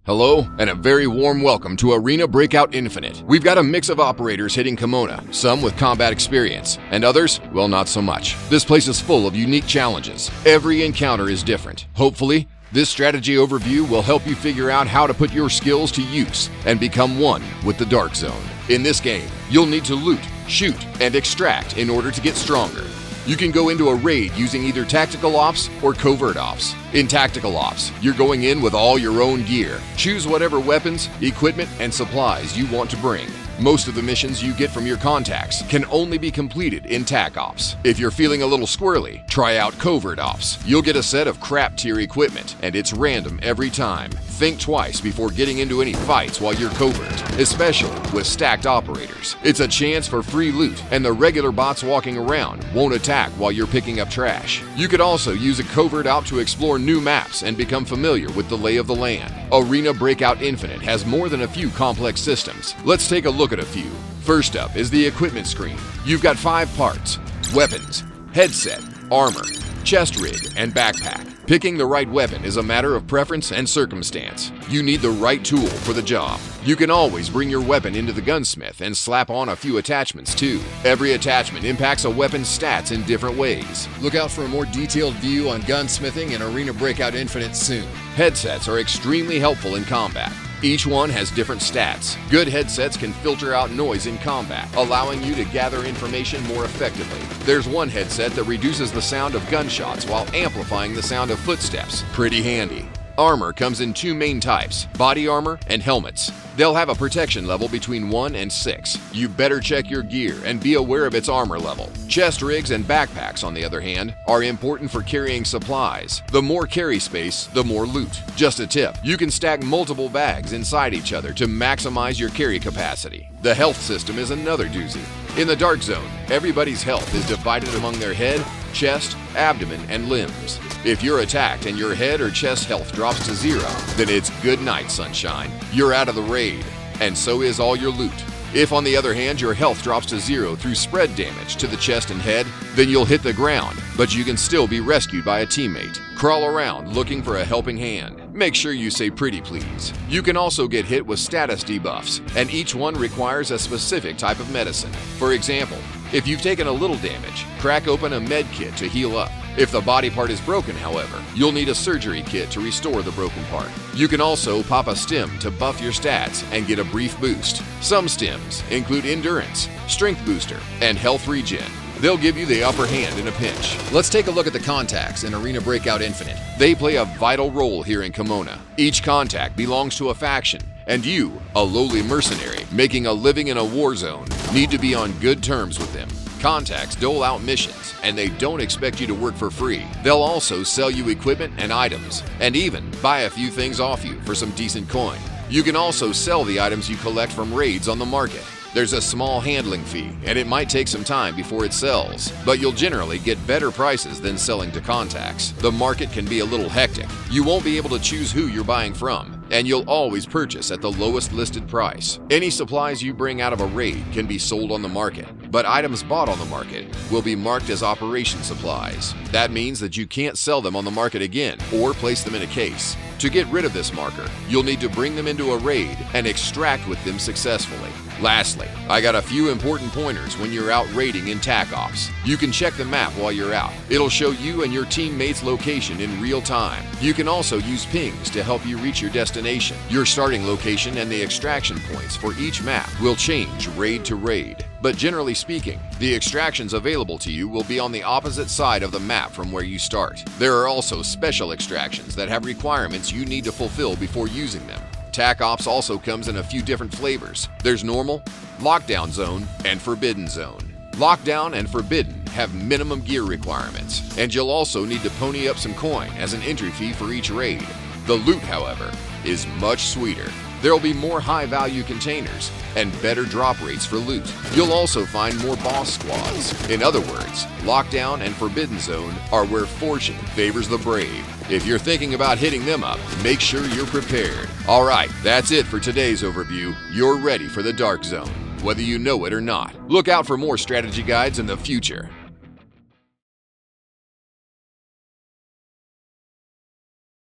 Hello, and a very warm welcome to Arena Breakout Infinite. We've got a mix of operators hitting Kamona, some with combat experience, and others, well, not so much. This place is full of unique challenges. Every encounter is different. Hopefully, this strategy overview will help you figure out how to put your skills to use and become one with the Dark Zone. In this game, you'll need to loot, shoot, and extract in order to get stronger. You can go into a raid using either tactical ops or covert ops. In tactical ops, you're going in with all your own gear. Choose whatever weapons, equipment, and supplies you want to bring. Most of the missions you get from your contacts can only be completed in TAC Ops. If you're feeling a little squirrely, try out Covert Ops. You'll get a set of crap tier equipment, and it's random every time. Think twice before getting into any fights while you're covert, especially with stacked operators. It's a chance for free loot, and the regular bots walking around won't attack while you're picking up trash. You could also use a Covert Op to explore new maps and become familiar with the lay of the land. Arena Breakout Infinite has more than a few complex systems. Let's take a look at a few. First up is the equipment screen. You've got 5 parts: weapons, headset, armor, chest rig, and backpack. Picking the right weapon is a matter of preference and circumstance. You need the right tool for the job. You can always bring your weapon into the gunsmith and slap on a few attachments too. Every attachment impacts a weapon's stats in different ways. Look out for a more detailed view on gunsmithing in Arena Breakout Infinite soon. Headsets are extremely helpful in combat. Each one has different stats. Good headsets can filter out noise in combat, allowing you to gather information more effectively. There's one headset that reduces the sound of gunshots while amplifying the sound of footsteps. Pretty handy. Armor comes in 2 main types: body armor and helmets. They'll have a protection level between 1 and 6. You better check your gear and be aware of its armor level. Chest rigs and backpacks, on the other hand, are important for carrying supplies. The more carry space, the more loot. Just a tip, you can stack multiple bags inside each other to maximize your carry capacity. The health system is another doozy. In the Dark Zone, everybody's health is divided among their head, chest, abdomen, and limbs. If you're attacked and your head or chest health drops to 0, then it's good night, sunshine. You're out of the raid, and so is all your loot. If, on the other hand, your health drops to 0 through spread damage to the chest and head, then you'll hit the ground, but you can still be rescued by a teammate. Crawl around looking for a helping hand. Make sure you say pretty please. You can also get hit with status debuffs, and each one requires a specific type of medicine. For example, if you've taken a little damage, crack open a med kit to heal up. If the body part is broken, however, you'll need a surgery kit to restore the broken part. You can also pop a stim to buff your stats and get a brief boost. Some stims include endurance, strength booster, and health regen. They'll give you the upper hand in a pinch. Let's take a look at the contacts in Arena Breakout Infinite. They play a vital role here in Kamona. Each contact belongs to a faction, and you, a lowly mercenary making a living in a war zone, need to be on good terms with them. Contacts dole out missions, and they don't expect you to work for free. They'll also sell you equipment and items, and even buy a few things off you for some decent coin. You can also sell the items you collect from raids on the market. There's a small handling fee, and it might take some time before it sells, but you'll generally get better prices than selling to contacts. The market can be a little hectic. You won't be able to choose who you're buying from, and you'll always purchase at the lowest listed price. Any supplies you bring out of a raid can be sold on the market, but items bought on the market will be marked as operation supplies. That means that you can't sell them on the market again or place them in a case. To get rid of this marker, you'll need to bring them into a raid and extract with them successfully. Lastly, I got a few important pointers when you're out raiding in TAC Ops. You can check the map while you're out. It'll show you and your teammate's location in real time. You can also use pings to help you reach your destination. Your starting location and the extraction points for each map will change raid to raid. But generally speaking, the extractions available to you will be on the opposite side of the map from where you start. There are also special extractions that have requirements you need to fulfill before using them. TAC Ops also comes in a few different flavors. There's normal, lockdown zone, and forbidden zone. Lockdown and forbidden have minimum gear requirements, and you'll also need to pony up some coin as an entry fee for each raid. The loot, however, is much sweeter. There'll be more high-value containers and better drop rates for loot. You'll also find more boss squads. In other words, Lockdown and Forbidden Zone are where fortune favors the brave. If you're thinking about hitting them up, make sure you're prepared. Alright, that's it for today's overview. You're ready for the Dark Zone, whether you know it or not. Look out for more strategy guides in the future.